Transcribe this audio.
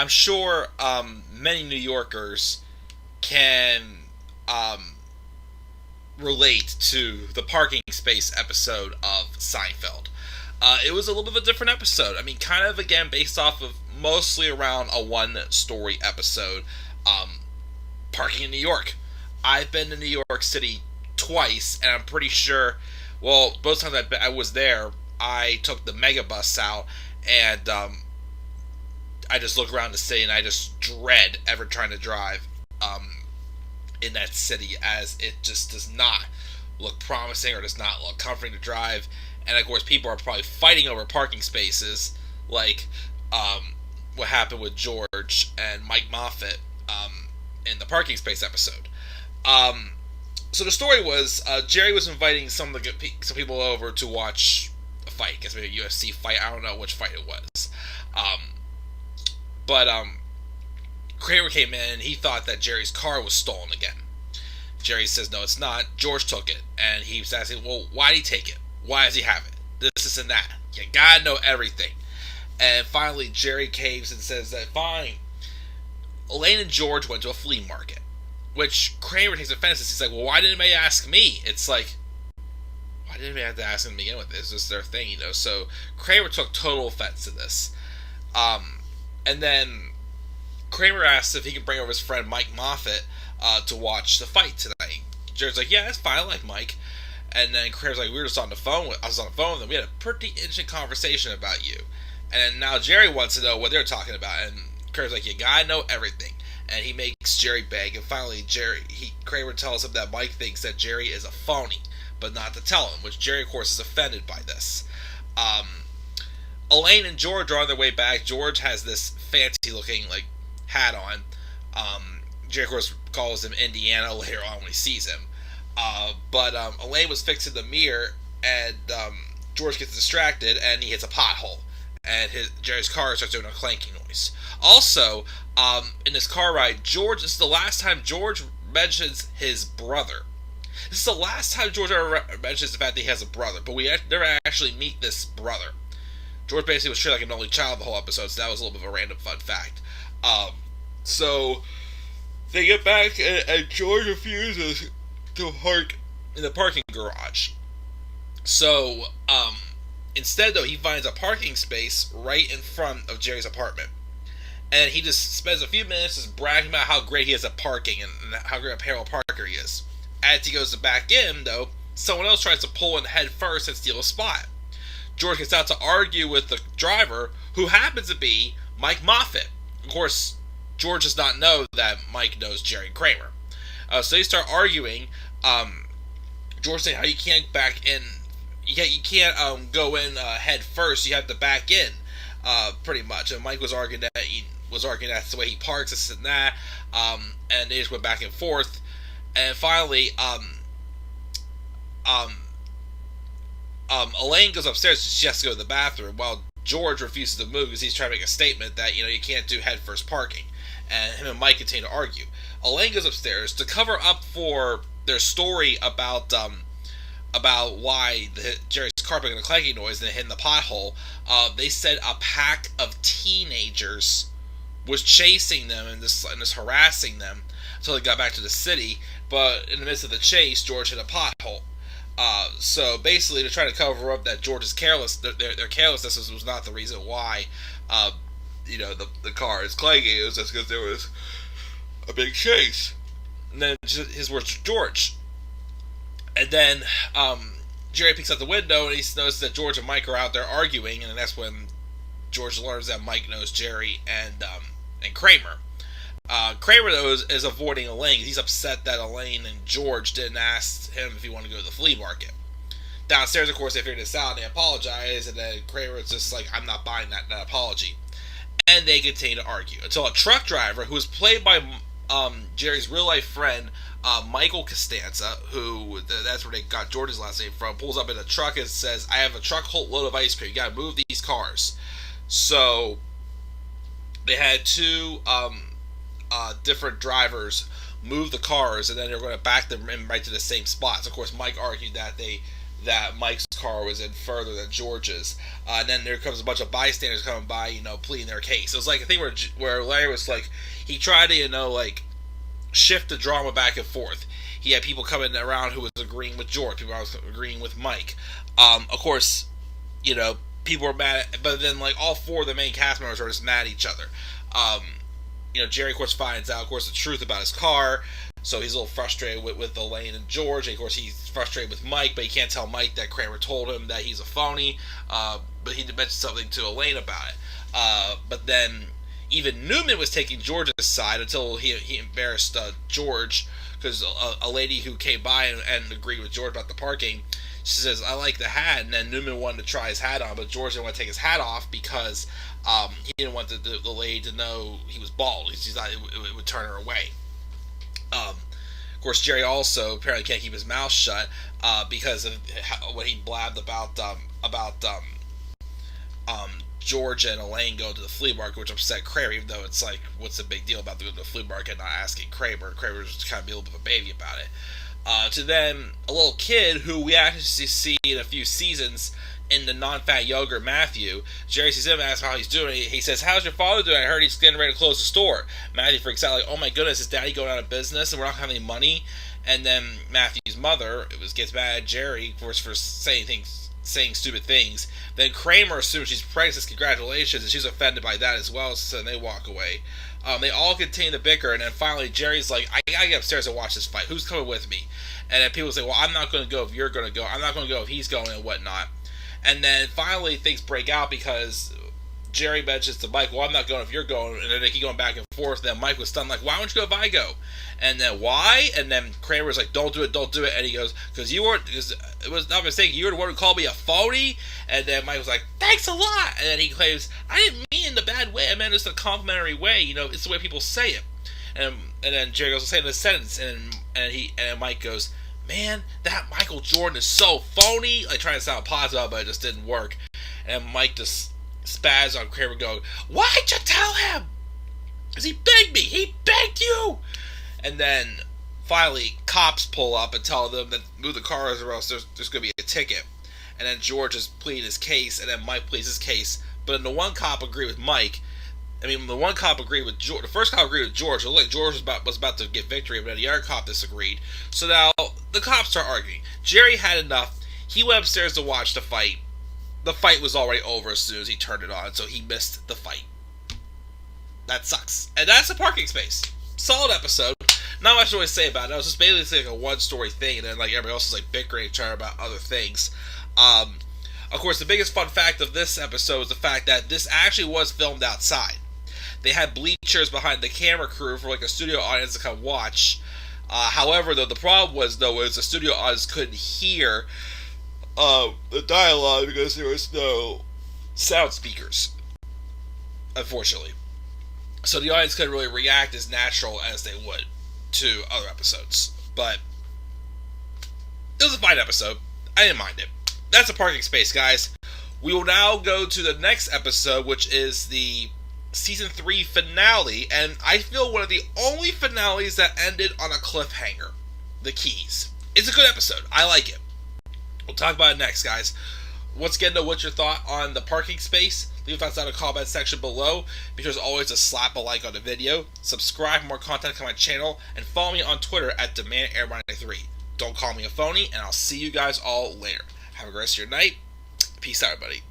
I'm sure many New Yorkers can relate to the parking space episode of Seinfeld. It was a little bit of a different episode. I mean, kind of again based off of mostly around a one-story episode. Parking in New York. I've been to New York City twice, and I'm pretty sure. Well, both times I was there, I took the megabus out, and I just look around the city, and I just dread ever trying to drive in that city, as it just does not look promising or does not look comforting to drive. And of course, people are probably fighting over parking spaces, like what happened with George and Mike Moffat in the parking space episode. So the story was Jerry was inviting some people over to watch a fight. I guess maybe a UFC fight. I don't know which fight it was. But Kramer came in and he thought that Jerry's car was stolen again. Jerry says, no, it's not. George took it. And he was asking, well, why did he take it? Why does he have it? This and that. You gotta know everything. And finally, Jerry caves and says that, fine. Elaine and George went to a flea market. Which Kramer takes offense to. He's like, well, why didn't anybody ask me? It's like, why didn't anybody have to ask them to begin with? This is their thing, you know. So Kramer took total offense to this. And then Kramer asks if he can bring over his friend Mike Moffat to watch the fight tonight. Jerry's like, yeah, that's fine. I like Mike. And then Kramer's like, I was on the phone with them. We had a pretty interesting conversation about you. And then now Jerry wants to know what they're talking about. And Kramer's like, you gotta know everything. And he makes Jerry beg. And finally, Kramer tells him that Mike thinks that Jerry is a phony, but not to tell him, which Jerry, of course, is offended by this. Elaine and George are on their way back. George has this fancy-looking hat on. Jerry, of course, calls him Indiana later on when he sees him. But Elaine was fixing the mirror, and George gets distracted, and he hits a pothole. And Jerry's car starts doing a clanking noise. Also, in this car ride, this is the last time George mentions his brother. This is the last time George ever mentions the fact that he has a brother, but we never actually meet this brother. George basically was treated like an only child the whole episode, so that was a little bit of a random fun fact. So they get back, and George refuses to park in the parking garage. So, instead, though, he finds a parking space right in front of Jerry's apartment. And he just spends a few minutes just bragging about how great he is at parking and how great a parallel parker he is. As he goes to back in, though, someone else tries to pull in head first and steal a spot. George gets out to argue with the driver, who happens to be Mike Moffat. Of course, George does not know that Mike knows Jerry Kramer. So they start arguing. George saying how you can't back in. You can't go in head first. You have to back in, pretty much. And Mike was arguing that that's the way he parks, this and that. And they just went back and forth. And finally, Elaine goes upstairs. She has to go to the bathroom, while George refuses to move because he's trying to make a statement that you can't do head first parking. And him and Mike continue to argue. Elaine goes upstairs to cover up for their story about why Jerry's car making a clanking noise and hitting the pothole. They said a pack of teenagers was chasing them and just harassing them until they got back to the city. But in the midst of the chase, George hit a pothole. So basically, they're trying to cover up that George is careless. Their carelessness was not the reason why, the car is clanking. It was just because there was a big chase. And then his words to George. And then Jerry peeks out the window and he notices that George and Mike are out there arguing, and that's when George learns that Mike knows Jerry and Kramer. Kramer, though, is avoiding Elaine. He's upset that Elaine and George didn't ask him if he wanted to go to the flea market. Downstairs, of course, they figured this out and they apologize, and then Kramer is just like, I'm not buying that apology. And they continue to argue until a truck driver, who is played by Jerry's real-life friend, Michael Costanza, who that's where they got George's last name from, pulls up in a truck and says, I have a truck load of ice cream. You gotta move these cars. So they had two different drivers move the cars, and then they're going to back them in right to the same spots. Of course, Mike argued that they that Mike's car was in further than George's. And then there comes a bunch of bystanders coming by, pleading their case. It was like a thing where Larry was like, he tried to, like, shift the drama back and forth. He had people coming around who was agreeing with George, people who was agreeing with Mike. Of course, people were mad, but then, like, all four of the main cast members are just mad at each other. Jerry, of course, finds out, of course, the truth about his car, so he's a little frustrated with Elaine and George. And of course, he's frustrated with Mike, but he can't tell Mike that Kramer told him that he's a phony, but he mentioned something to Elaine about it. But then, even Newman was taking George's side until he embarrassed George, because a lady who came by and agreed with George about the parking, she says, "I like the hat," and then Newman wanted to try his hat on, but George didn't want to take his hat off because he didn't want the lady to know he was bald. He thought it would turn her away. Of course, Jerry also apparently can't keep his mouth shut because of what he blabbed about George and Elaine going to the flea market, which upset Kramer, even though it's like, what's the big deal about going to the flea market and not asking Kramer? Kramer's just kind of be a little bit of a baby about it. To then a little kid who we actually see in a few seasons in the non-fat yogurt, Matthew. Jerry sees him and asks how he's doing. He says, "How's your father doing? I heard he's getting ready to close the store." Matthew freaks out like, "Oh my goodness, is Daddy going out of business and we're not having any money?" And then Matthew's mother gets mad at Jerry, of course, for saying stupid things. Then Kramer assumes she's pregnant, says congratulations, and she's offended by that as well, so they walk away. They all continue to bicker, and then finally Jerry's like, "I gotta get upstairs and watch this fight. Who's coming with me?" And then people say, "Well, I'm not going to go if you're going to go. I'm not going to go if he's going," and whatnot. And then finally things break out because Jerry mentions to Mike, "Well, I'm not going if you're going," and then they keep going back and forth. And then Mike was stunned, like, "Why won't you go if I go?" And then, "Why?" And then Kramer's like, "Don't do it, don't do it." And he goes, because it was not a mistake, you were the one who called me a phony." And then Mike was like, "Thanks a lot." And then he claims, "I didn't mean it in a bad way, I meant it's a complimentary way, it's the way people say it." And then Jerry goes to say in the sentence, and then Mike goes, "Man, that Michael Jordan is so phony," like trying to sound positive, but it just didn't work. And Mike just spazzed on Kramer going, "Why'd you tell him? Because he begged me. He begged you." And then finally cops pull up and tell them that move the cars or else there's going to be a ticket. And then George is pleading his case, and then Mike pleads his case. But then the one cop agreed with Mike. The one cop agreed with George. The first cop agreed with George. It looked like George was about to get victory, but then the other cop disagreed. So now the cops start arguing. Jerry had enough. He went upstairs to watch the fight. The fight was already over as soon as he turned it on, so he missed the fight. That sucks. And that's a parking space. Solid episode. Not much to really say about it. It was just basically like a one-story thing, and then like everybody else is like bickering each other about other things. Of course, the biggest fun fact of this episode is the fact that this actually was filmed outside. They had bleachers behind the camera crew for like a studio audience to come watch. However, though, the problem was the studio audience couldn't hear the dialogue because there was no sound speakers, unfortunately. So the audience couldn't really react as natural as they would to other episodes. But it was a fine episode. I didn't mind it. That's a parking space, guys. We will now go to the next episode, which is the Season 3 finale, and I feel one of the only finales that ended on a cliffhanger. The Keys. It's a good episode. I like it. We'll talk about it next, guys. Once again, though, what's your thought on the parking space? Leave your thoughts down in the comment section below. Be sure as always to slap a like on the video, subscribe for more content on my channel, and follow me on Twitter at DemandAirBrand93. Don't call me a phony, and I'll see you guys all later. Have a great rest of your night. Peace out, everybody.